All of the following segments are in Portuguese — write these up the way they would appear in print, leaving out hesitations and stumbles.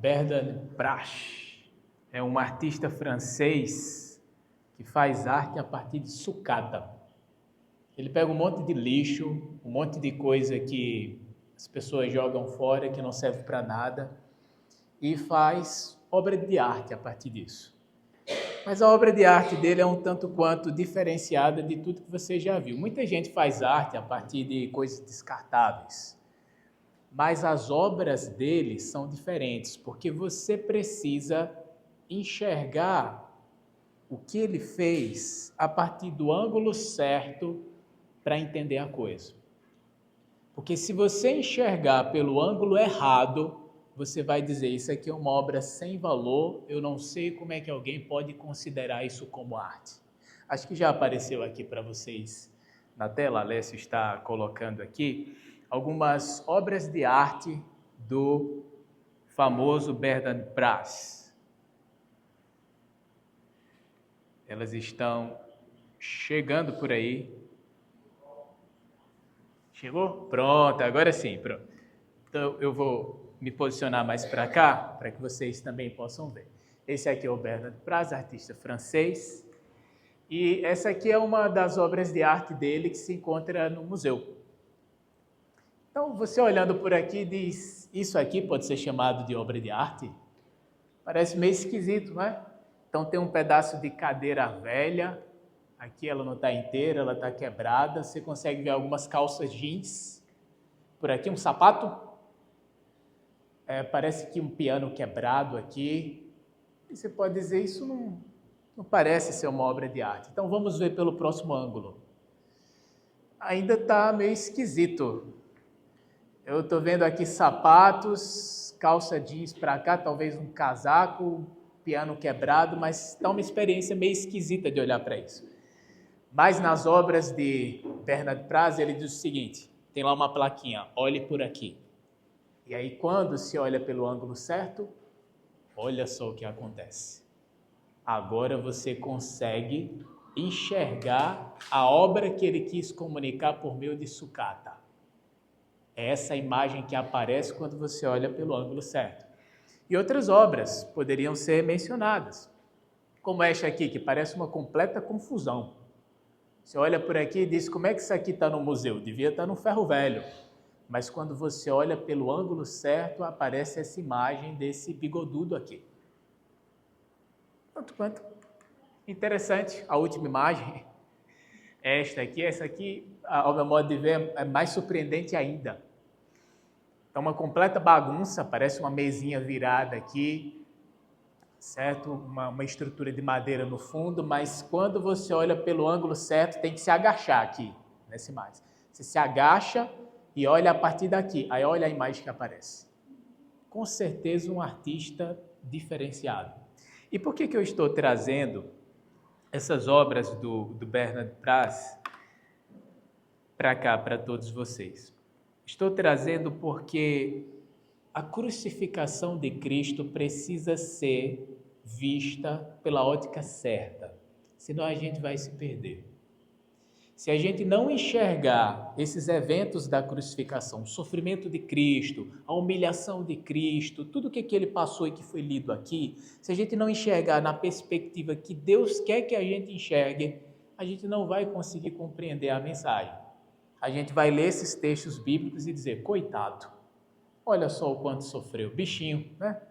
Bertrand Prache é um artista francês que faz arte a partir de sucata. Ele pega um monte de lixo, um monte de coisa que as pessoas jogam fora, que não serve para nada, e faz obra de arte a partir disso. Mas a obra de arte dele é um tanto quanto diferenciada de tudo que você já viu. Muita gente faz arte a partir de coisas descartáveis, mas as obras dele são diferentes, porque você precisa enxergar o que ele fez a partir do ângulo certo para entender a coisa. Porque se você enxergar pelo ângulo errado, você vai dizer, isso aqui é uma obra sem valor, eu não sei como é que alguém pode considerar isso como arte. Acho que já apareceu aqui para vocês na tela, a Alessio está colocando aqui, algumas obras de arte do famoso Bertrand Prache. Elas estão chegando por aí. Chegou? Pronto, agora sim. Pronto. Então eu vou me posicionar mais para cá, para que vocês também possam ver. Esse aqui é o Bertrand Prache, artista francês. E essa aqui é uma das obras de arte dele que se encontra no museu. Então, você olhando por aqui diz, isso aqui pode ser chamado de obra de arte? Parece meio esquisito, não é? Então tem um pedaço de cadeira velha, aqui ela não está inteira, ela está quebrada, você consegue ver algumas calças jeans, por aqui um sapato, parece que um piano quebrado aqui, e você pode dizer, isso não parece ser uma obra de arte. Então vamos ver pelo próximo ângulo. Ainda está meio esquisito. Eu estou vendo aqui sapatos, calça jeans para cá, talvez um casaco, piano quebrado, mas está uma experiência meio esquisita de olhar para isso. Mas nas obras de Bertrand Prache, ele diz o seguinte, tem lá uma plaquinha, olhe por aqui. E aí quando se olha pelo ângulo certo, olha só o que acontece. Agora você consegue enxergar a obra que ele quis comunicar por meio de sucata. É essa imagem que aparece quando você olha pelo ângulo certo. E outras obras poderiam ser mencionadas, como esta aqui, que parece uma completa confusão. Você olha por aqui e diz, como é que isso aqui está no museu? Devia estar no ferro velho. Mas quando você olha pelo ângulo certo, aparece essa imagem desse bigodudo aqui. Tanto quanto interessante, a última imagem, essa aqui, ao meu modo de ver, é mais surpreendente ainda. É uma completa bagunça, parece uma mesinha virada aqui, certo? Uma estrutura de madeira no fundo, mas quando você olha pelo ângulo certo, tem que se agachar aqui, nessa imagem. Você se agacha e olha a partir daqui, aí olha a imagem que aparece. Com certeza um artista diferenciado. E por que eu estou trazendo essas obras do Bertrand Prache para cá, para todos vocês? Estou trazendo porque a crucificação de Cristo precisa ser vista pela ótica certa, senão a gente vai se perder. Se a gente não enxergar esses eventos da crucificação, o sofrimento de Cristo, a humilhação de Cristo, tudo o que ele passou e que foi lido aqui, se a gente não enxergar na perspectiva que Deus quer que a gente enxergue, a gente não vai conseguir compreender a mensagem. A gente vai ler esses textos bíblicos e dizer, coitado, olha só o quanto sofreu, bichinho, né?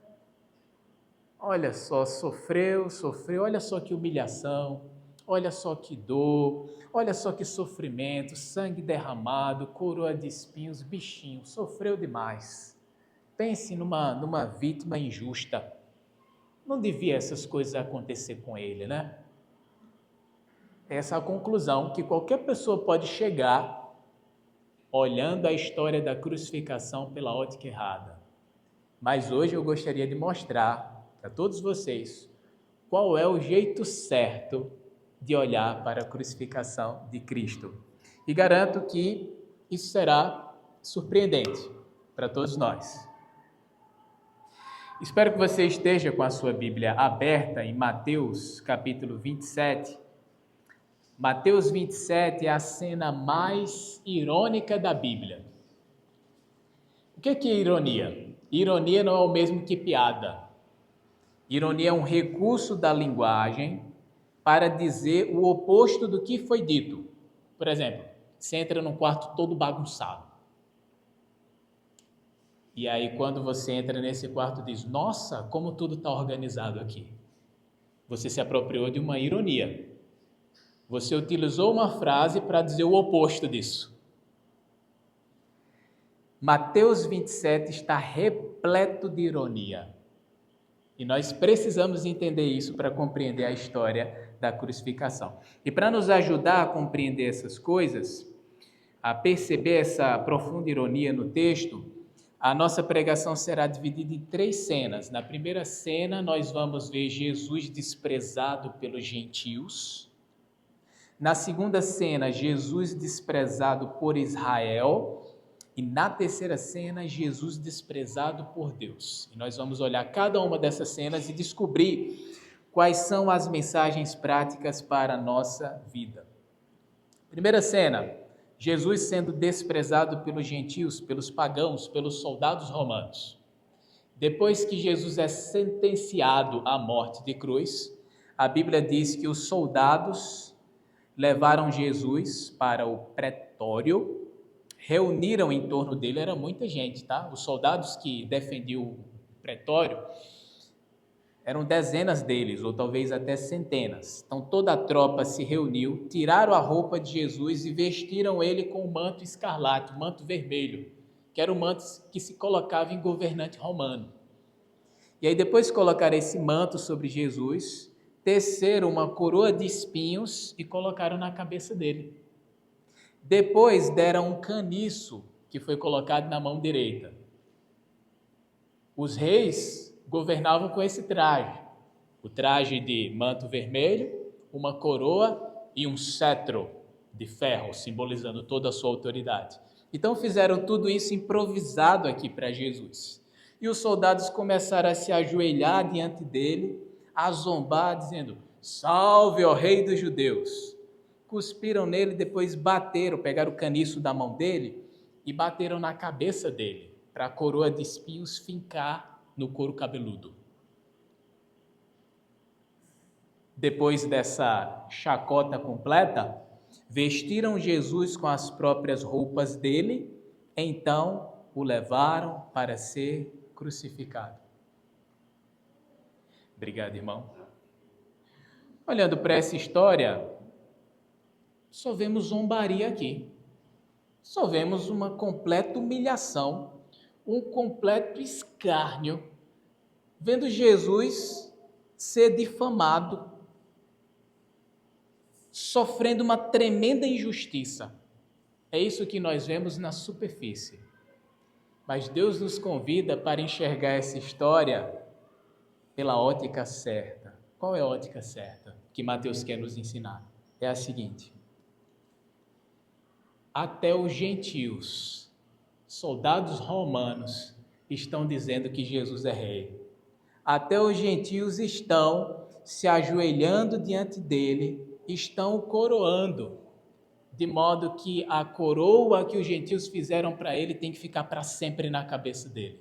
Olha só, sofreu, olha só que humilhação, olha só que dor, olha só que sofrimento, sangue derramado, coroa de espinhos, bichinho, sofreu demais. Pense numa vítima injusta. Não devia essas coisas acontecer com ele, né? Essa é a conclusão que qualquer pessoa pode chegar olhando a história da crucificação pela ótica errada. Mas hoje eu gostaria de mostrar para todos vocês qual é o jeito certo de olhar para a crucificação de Cristo. E garanto que isso será surpreendente para todos nós. Espero que você esteja com a sua Bíblia aberta em Mateus capítulo 27. Mateus 27 é a cena mais irônica da Bíblia. O que é ironia? Ironia não é o mesmo que piada. Ironia é um recurso da linguagem para dizer o oposto do que foi dito. Por exemplo, você entra num quarto todo bagunçado. E aí, quando você entra nesse quarto, diz: nossa, como tudo está organizado aqui. Você se apropriou de uma ironia. Você utilizou uma frase para dizer o oposto disso. Mateus 27 está repleto de ironia. E nós precisamos entender isso para compreender a história da crucificação. E para nos ajudar a compreender essas coisas, a perceber essa profunda ironia no texto, a nossa pregação será dividida em 3 cenas. Na primeira cena, nós vamos ver Jesus desprezado pelos gentios. Na segunda cena, Jesus desprezado por Israel. E na terceira cena, Jesus desprezado por Deus. E nós vamos olhar cada uma dessas cenas e descobrir quais são as mensagens práticas para a nossa vida. Primeira cena, Jesus sendo desprezado pelos gentios, pelos pagãos, pelos soldados romanos. Depois que Jesus é sentenciado à morte de cruz, a Bíblia diz que os soldados levaram Jesus para o pretório, reuniram em torno dele, era muita gente, tá? Os soldados que defendiam o pretório eram dezenas deles, ou talvez até centenas. Então toda a tropa se reuniu, tiraram a roupa de Jesus e vestiram ele com o manto escarlate, o manto vermelho, que era o manto que se colocava em governante romano. E aí depois de colocar esse manto sobre Jesus, teceram uma coroa de espinhos e colocaram na cabeça dele. Depois deram um caniço que foi colocado na mão direita. Os reis governavam com esse traje. O traje de manto vermelho, uma coroa e um cetro de ferro, simbolizando toda a sua autoridade. Então fizeram tudo isso improvisado aqui para Jesus. E os soldados começaram a se ajoelhar diante dele, a zombar, dizendo: salve, ó rei dos judeus! Cuspiram nele, depois bateram, pegaram o caniço da mão dele e bateram na cabeça dele, para a coroa de espinhos fincar no couro cabeludo. Depois dessa chacota completa, vestiram Jesus com as próprias roupas dele, então o levaram para ser crucificado. Obrigado, irmão. Olhando para essa história, só vemos zombaria aqui. Só vemos uma completa humilhação, um completo escárnio, vendo Jesus ser difamado, sofrendo uma tremenda injustiça. É isso que nós vemos na superfície. Mas Deus nos convida para enxergar essa história pela ótica certa. Qual é a ótica certa que Mateus quer nos ensinar? É a seguinte: até os gentios, soldados romanos, estão dizendo que Jesus é rei. Até os gentios estão se ajoelhando diante dele, estão o coroando, de modo que a coroa que os gentios fizeram para ele tem que ficar para sempre na cabeça dele.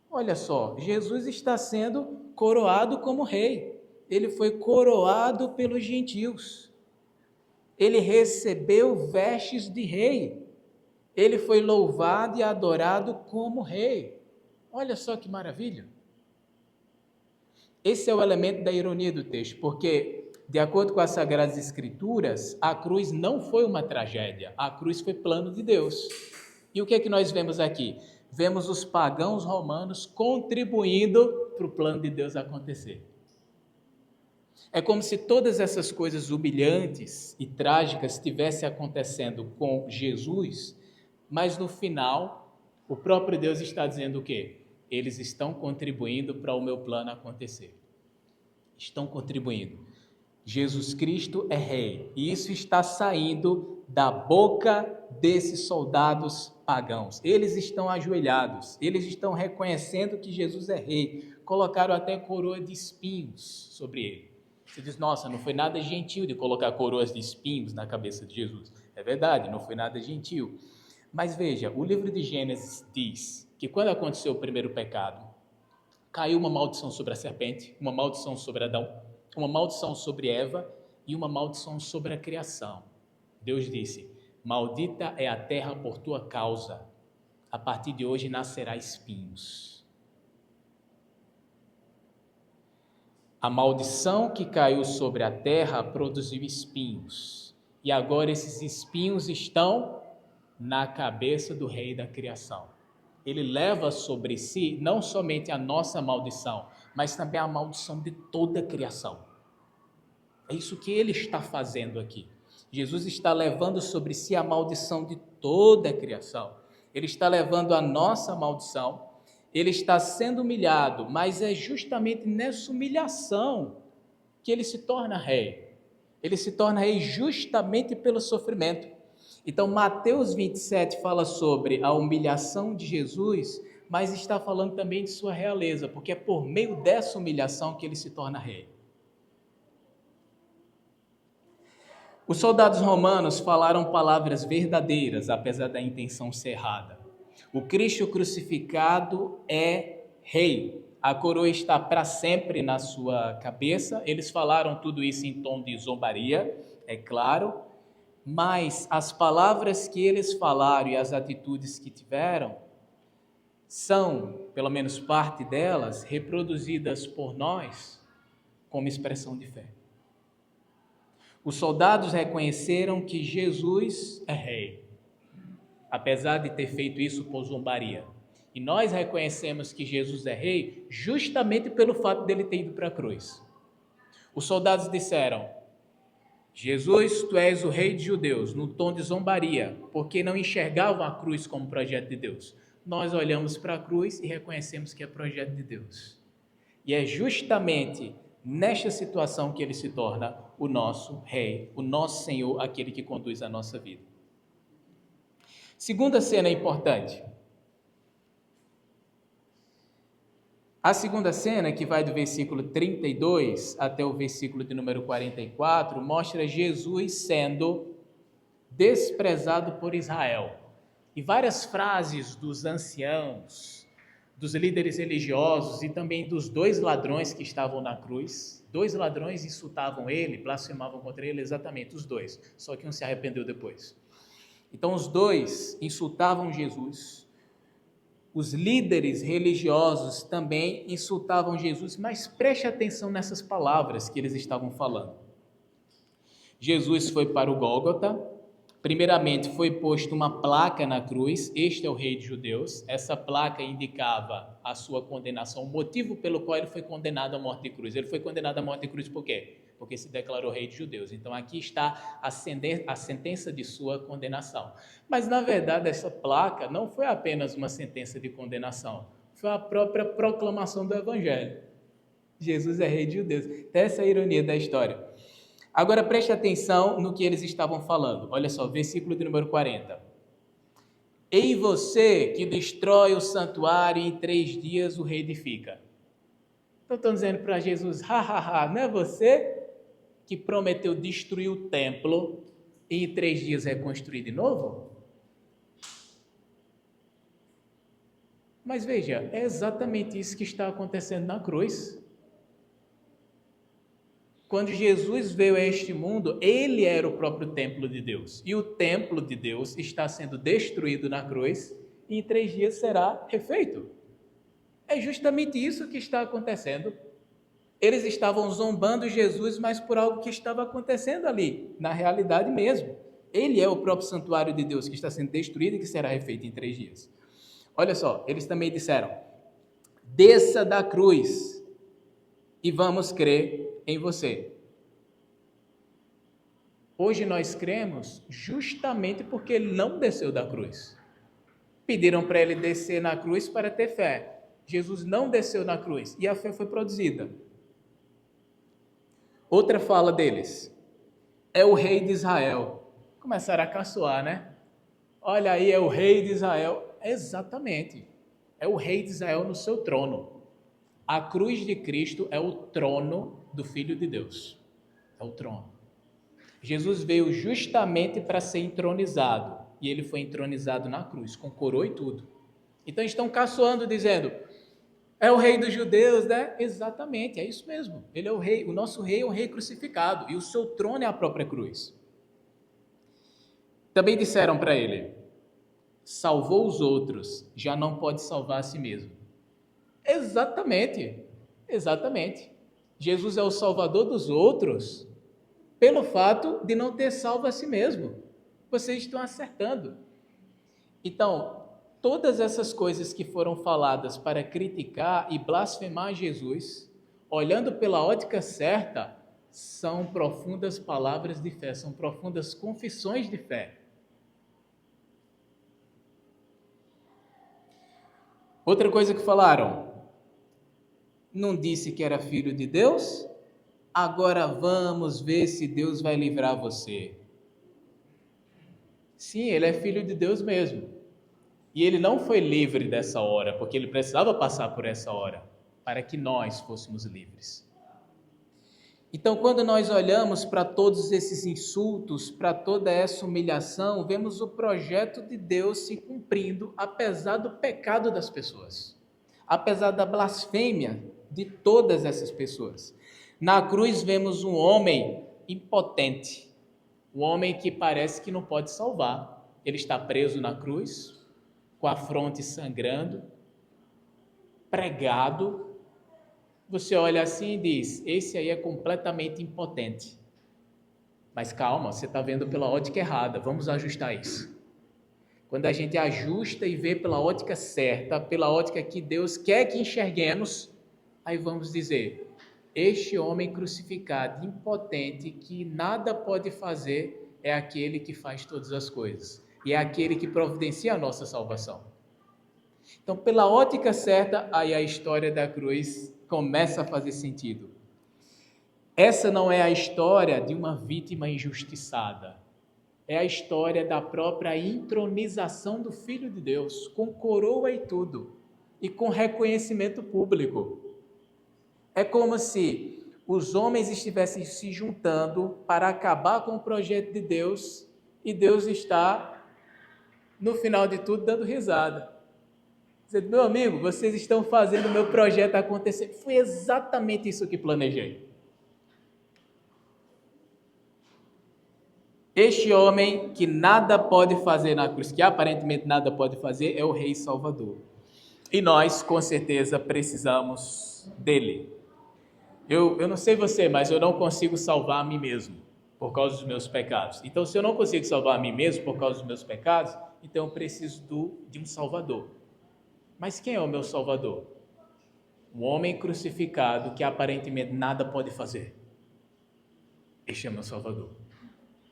Olha só, Jesus está sendo coroado como rei. Ele foi coroado pelos gentios. Ele recebeu vestes de rei. Ele foi louvado e adorado como rei. Olha só que maravilha. Esse é o elemento da ironia do texto, porque, de acordo com as Sagradas Escrituras, a cruz não foi uma tragédia, a cruz foi plano de Deus. E o que é que nós vemos aqui? Vemos os pagãos romanos contribuindo para o plano de Deus acontecer. É como se todas essas coisas humilhantes e trágicas estivessem acontecendo com Jesus, mas no final, o próprio Deus está dizendo o quê? Eles estão contribuindo para o meu plano acontecer. Estão contribuindo. Jesus Cristo é rei, e isso está saindo da boca desses soldados pagãos. Eles estão ajoelhados, eles estão reconhecendo que Jesus é rei, colocaram até coroa de espinhos sobre ele. Você diz: nossa, não foi nada gentil de colocar coroas de espinhos na cabeça de Jesus. É verdade, não foi nada gentil. Mas veja, o livro de Gênesis diz que quando aconteceu o primeiro pecado, caiu uma maldição sobre a serpente, uma maldição sobre Adão, uma maldição sobre Eva e uma maldição sobre a criação. Deus disse: maldita é a terra por tua causa, a partir de hoje nascerá espinhos. A maldição que caiu sobre a terra produziu espinhos, e agora esses espinhos estão na cabeça do rei da criação. Ele leva sobre si não somente a nossa maldição, mas também a maldição de toda a criação. É isso que ele está fazendo aqui. Jesus está levando sobre si a maldição de toda a criação. Ele está levando a nossa maldição. Ele está sendo humilhado, mas é justamente nessa humilhação que ele se torna rei. Ele se torna rei justamente pelo sofrimento. Então, Mateus 27 fala sobre a humilhação de Jesus, mas está falando também de sua realeza, porque é por meio dessa humilhação que ele se torna rei. Os soldados romanos falaram palavras verdadeiras, apesar da intenção ser errada. O Cristo crucificado é rei. A coroa está para sempre na sua cabeça. Eles falaram tudo isso em tom de zombaria, é claro. Mas as palavras que eles falaram e as atitudes que tiveram são, pelo menos parte delas, reproduzidas por nós como expressão de fé. Os soldados reconheceram que Jesus é rei, apesar de ter feito isso por zombaria. E nós reconhecemos que Jesus é rei justamente pelo fato dele ter ido para a cruz. Os soldados disseram: Jesus, tu és o rei de judeus, no tom de zombaria, porque não enxergavam a cruz como projeto de Deus. Nós olhamos para a cruz e reconhecemos que é projeto de Deus. E é justamente nesta situação que ele se torna o nosso rei, o nosso Senhor, aquele que conduz a nossa vida. Segunda cena importante. A segunda cena, que vai do versículo 32 até o versículo de número 44, mostra Jesus sendo desprezado por Israel. E várias frases dos anciãos, dos líderes religiosos e também dos dois ladrões que estavam na cruz. Dois ladrões insultavam ele, blasfemavam contra ele, exatamente os dois, só que um se arrependeu depois. Então os dois insultavam Jesus. Os líderes religiosos também insultavam Jesus, mas preste atenção nessas palavras que eles estavam falando. Jesus foi para o Gólgota. Primeiramente foi posta uma placa na cruz: este é o rei dos judeus. Essa placa indicava a sua condenação, o motivo pelo qual ele foi condenado à morte de cruz. Ele foi condenado à morte de cruz por quê? Porque se declarou rei dos judeus. Então aqui está a sentença de sua condenação. Mas na verdade essa placa não foi apenas uma sentença de condenação, foi a própria proclamação do evangelho. Jesus é rei dos judeus. Então essa é a ironia da história. Agora preste atenção no que eles estavam falando. Olha só, versículo de número 40. Ei você que destrói o santuário e em 3 dias o reedifica. Então estão dizendo para Jesus: não é você que prometeu destruir o templo e em 3 dias reconstruir de novo? Mas veja, é exatamente isso que está acontecendo na cruz. Quando Jesus veio a este mundo, ele era o próprio templo de Deus. E o templo de Deus está sendo destruído na cruz e em 3 dias será refeito. É justamente isso que está acontecendo. Eles estavam zombando Jesus, mas por algo que estava acontecendo ali, na realidade mesmo. Ele é o próprio santuário de Deus que está sendo destruído e que será refeito em 3 dias. Olha só, eles também disseram: desça da cruz e vamos crer em você. Hoje nós cremos justamente porque ele não desceu da cruz. Pediram para ele descer na cruz para ter fé. Jesus não desceu na cruz e a fé foi produzida. Outra fala deles: é o rei de Israel. Começaram a caçoar, né? Olha aí, é o rei de Israel. Exatamente. É o rei de Israel no seu trono. A cruz de Cristo é o trono do Filho de Deus. É o trono. Jesus veio justamente para ser entronizado. E ele foi entronizado na cruz, com coroa e tudo. Então estão caçoando, dizendo, é o rei dos judeus, né? Exatamente, é isso mesmo. Ele é o rei, o nosso rei é o rei crucificado, e o seu trono é a própria cruz. Também disseram para ele, salvou os outros, já não pode salvar a si mesmo. Exatamente, exatamente. Jesus é o salvador dos outros pelo fato de não ter salvo a si mesmo. Vocês estão acertando. Então, todas essas coisas que foram faladas para criticar e blasfemar Jesus, olhando pela ótica certa, são profundas palavras de fé, são profundas confissões de fé. Outra coisa que falaram, não disse que era filho de Deus? Agora vamos ver se Deus vai livrar você. Sim, ele é filho de Deus mesmo. E ele não foi livre dessa hora, porque ele precisava passar por essa hora, para que nós fôssemos livres. Então, quando nós olhamos para todos esses insultos, para toda essa humilhação, vemos o projeto de Deus se cumprindo, apesar do pecado das pessoas, apesar da blasfêmia de todas essas pessoas. Na cruz vemos um homem impotente, um homem que parece que não pode salvar. Ele está preso na cruz, com a fronte sangrando, pregado. Você olha assim e diz, esse aí é completamente impotente. Mas calma, você está vendo pela ótica errada, vamos ajustar isso. Quando a gente ajusta e vê pela ótica certa, pela ótica que Deus quer que enxerguemos, aí vamos dizer, este homem crucificado, impotente, que nada pode fazer, é aquele que faz todas as coisas. E é aquele que providencia a nossa salvação. Então, pela ótica certa, aí a história da cruz começa a fazer sentido. Essa não é a história de uma vítima injustiçada. É a história da própria entronização do Filho de Deus, com coroa e tudo, e com reconhecimento público. É como se os homens estivessem se juntando para acabar com o projeto de Deus, e Deus está, no final de tudo, dando risada. Dizendo, meu amigo, vocês estão fazendo o meu projeto acontecer. Foi exatamente isso que planejei. Este homem que nada pode fazer na cruz, que aparentemente nada pode fazer, é o Rei Salvador. E nós, com certeza, precisamos dele. Eu não sei você, mas eu não consigo salvar a mim mesmo por causa dos meus pecados. Então, se eu não consigo salvar a mim mesmo por causa dos meus pecados, então eu preciso de um Salvador. Mas quem é o meu Salvador? Um homem crucificado que aparentemente nada pode fazer. Este é meu Salvador.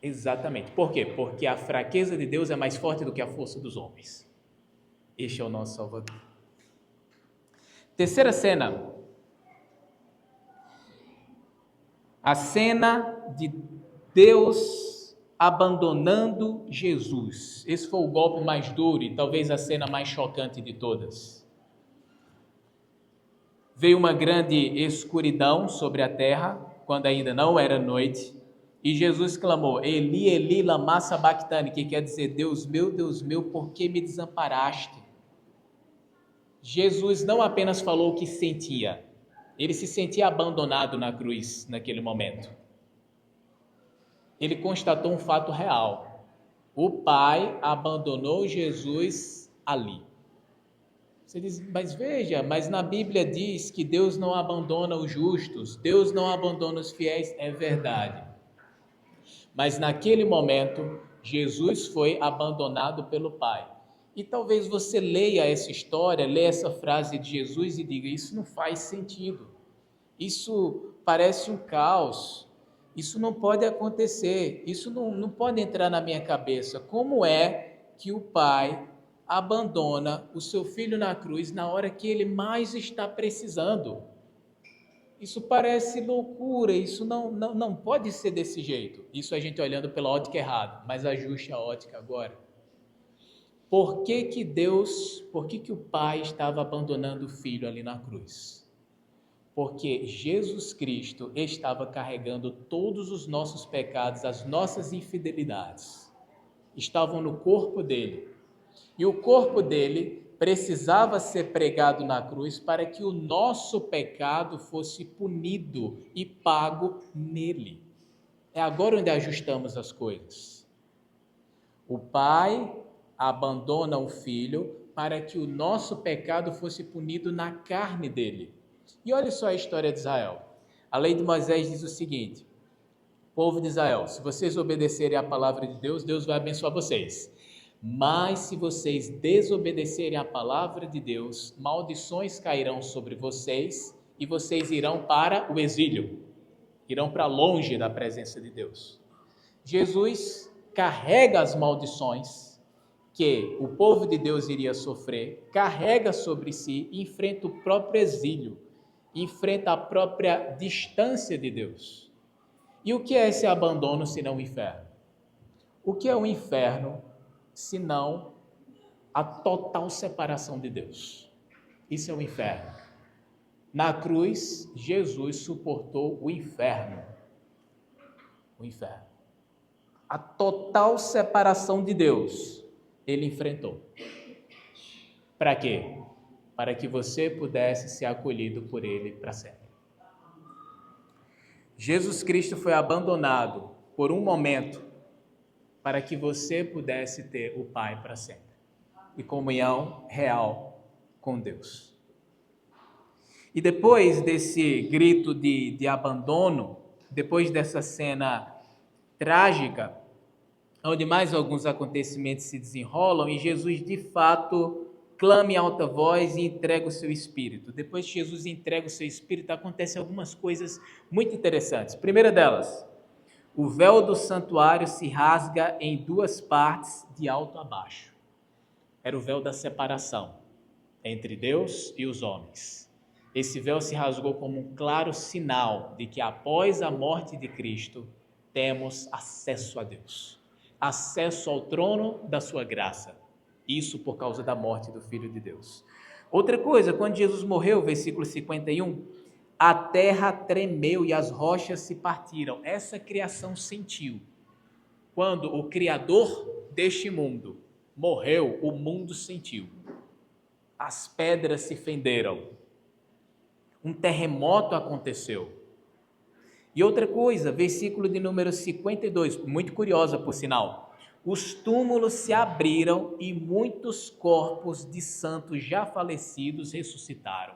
Exatamente. Por quê? Porque a fraqueza de Deus é mais forte do que a força dos homens. Este é o nosso Salvador. Terceira cena. A cena de Deus abandonando Jesus. Esse foi o golpe mais duro e talvez a cena mais chocante de todas. Veio uma grande escuridão sobre a terra, quando ainda não era noite, e Jesus clamou, Eli, Eli, lama sabachthani, que quer dizer, Deus meu, por que me desamparaste? Jesus não apenas falou o que sentia, ele se sentia abandonado na cruz naquele momento. Ele constatou um fato real. O Pai abandonou Jesus ali. Você diz, mas veja, mas na Bíblia diz que Deus não abandona os justos, Deus não abandona os fiéis, é verdade. Mas naquele momento, Jesus foi abandonado pelo Pai. E talvez você leia essa história, leia essa frase de Jesus e diga, isso não faz sentido. Isso parece um caos. Isso não pode acontecer, isso não pode entrar na minha cabeça. Como é que o Pai abandona o seu filho na cruz na hora que ele mais está precisando? Isso parece loucura, isso não pode ser desse jeito. Isso a gente olhando pela ótica errada, mas ajuste a ótica agora. Por que o Pai estava abandonando o filho ali na cruz? Porque Jesus Cristo estava carregando todos os nossos pecados, as nossas infidelidades. Estavam no corpo dele. E o corpo dele precisava ser pregado na cruz para que o nosso pecado fosse punido e pago nele. É agora onde ajustamos as coisas. O Pai abandona o Filho para que o nosso pecado fosse punido na carne dele. E olha só a história de Israel. A lei de Moisés diz o seguinte: povo de Israel, se vocês obedecerem à palavra de Deus, Deus vai abençoar vocês. Mas se vocês desobedecerem à palavra de Deus, maldições cairão sobre vocês e vocês irão para o exílio, irão para longe da presença de Deus. Jesus carrega as maldições que o povo de Deus iria sofrer, carrega sobre si e enfrenta o próprio exílio, enfrenta a própria distância de Deus. E o que é esse abandono senão o inferno? O que é o inferno senão a total separação de Deus? Isso é o inferno. Na cruz, Jesus suportou o inferno. O inferno. A total separação de Deus, ele enfrentou. Para quê? Para que você pudesse ser acolhido por ele para sempre. Jesus Cristo foi abandonado por um momento para que você pudesse ter o Pai para sempre e comunhão real com Deus. E depois desse grito de abandono, depois dessa cena trágica, onde mais alguns acontecimentos se desenrolam e Jesus de fato clama em alta voz e entrega o seu espírito. Depois que Jesus entrega o seu espírito, acontecem algumas coisas muito interessantes. Primeira delas, o véu do santuário se rasga em duas partes de alto a baixo. Era o véu da separação entre Deus e os homens. Esse véu se rasgou como um claro sinal de que após a morte de Cristo, temos acesso a Deus, acesso ao trono da sua graça. Isso por causa da morte do Filho de Deus. Outra coisa, quando Jesus morreu, versículo 51, a terra tremeu e as rochas se partiram. Essa criação sentiu. Quando o Criador deste mundo morreu, o mundo sentiu. As pedras se fenderam. Um terremoto aconteceu. E outra coisa, versículo de número 52, muito curiosa por sinal. Os túmulos se abriram e muitos corpos de santos já falecidos ressuscitaram.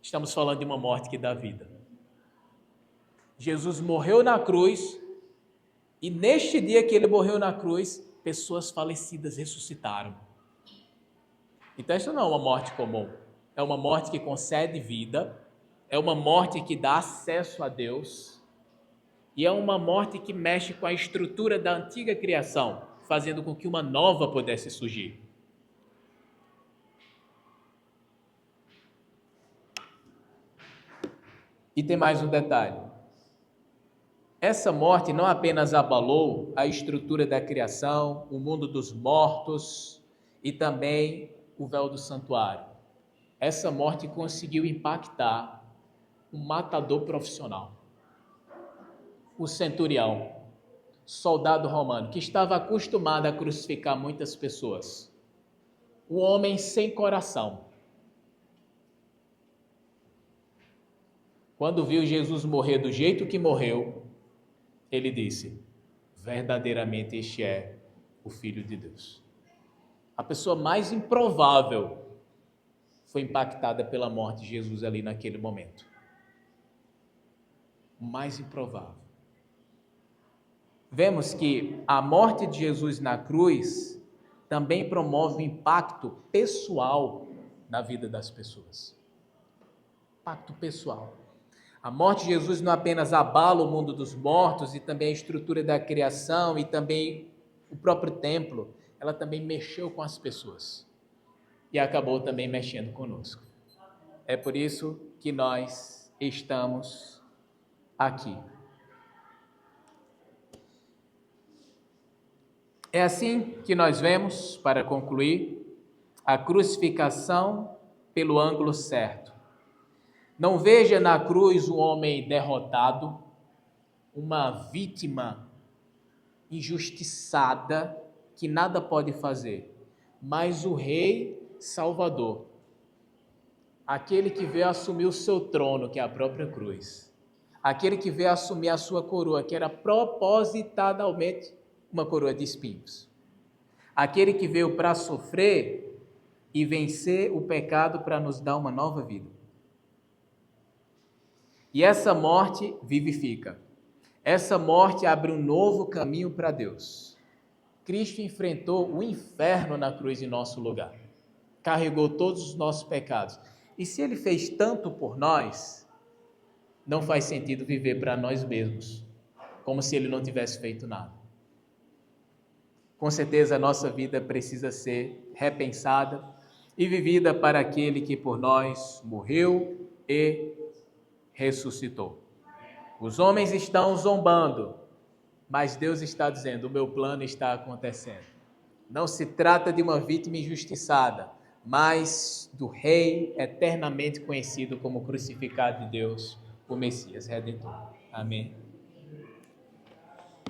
Estamos falando de uma morte que dá vida. Jesus morreu na cruz e neste dia que ele morreu na cruz, pessoas falecidas ressuscitaram. Então isso não é uma morte comum, é uma morte que concede vida, é uma morte que dá acesso a Deus e é uma morte que mexe com a estrutura da antiga criação, fazendo com que uma nova pudesse surgir. E tem mais um detalhe. Essa morte não apenas abalou a estrutura da criação, o mundo dos mortos e também o véu do santuário. Essa morte conseguiu impactar um matador profissional, o centurião, soldado romano, que estava acostumado a crucificar muitas pessoas. Um homem sem coração. Quando viu Jesus morrer do jeito que morreu, ele disse: verdadeiramente este é o Filho de Deus. A pessoa mais improvável foi impactada pela morte de Jesus ali naquele momento. O mais improvável. Vemos que a morte de Jesus na cruz também promove um impacto pessoal na vida das pessoas. Impacto pessoal. A morte de Jesus não apenas abala o mundo dos mortos e também a estrutura da criação e também o próprio templo, ela também mexeu com as pessoas e acabou também mexendo conosco. É por isso que nós estamos aqui. É assim que nós vemos, para concluir, a crucificação pelo ângulo certo. Não veja na cruz um homem derrotado, uma vítima injustiçada que nada pode fazer, mas o Rei Salvador, aquele que veio assumir o seu trono, que é a própria cruz, aquele que veio assumir a sua coroa, que era propositadamente uma coroa de espinhos, aquele que veio para sofrer e vencer o pecado para nos dar uma nova vida. E essa morte vivifica. Essa morte abre um novo caminho para Deus. Cristo enfrentou o inferno na cruz em nosso lugar. Carregou todos os nossos pecados. E se Ele fez tanto por nós, não faz sentido viver para nós mesmos, como se Ele não tivesse feito nada. Com certeza a nossa vida precisa ser repensada e vivida para aquele que por nós morreu e ressuscitou. Os homens estão zombando, mas Deus está dizendo: o meu plano está acontecendo. Não se trata de uma vítima injustiçada, mas do Rei eternamente conhecido como crucificado de Deus, o Messias Redentor. Amém.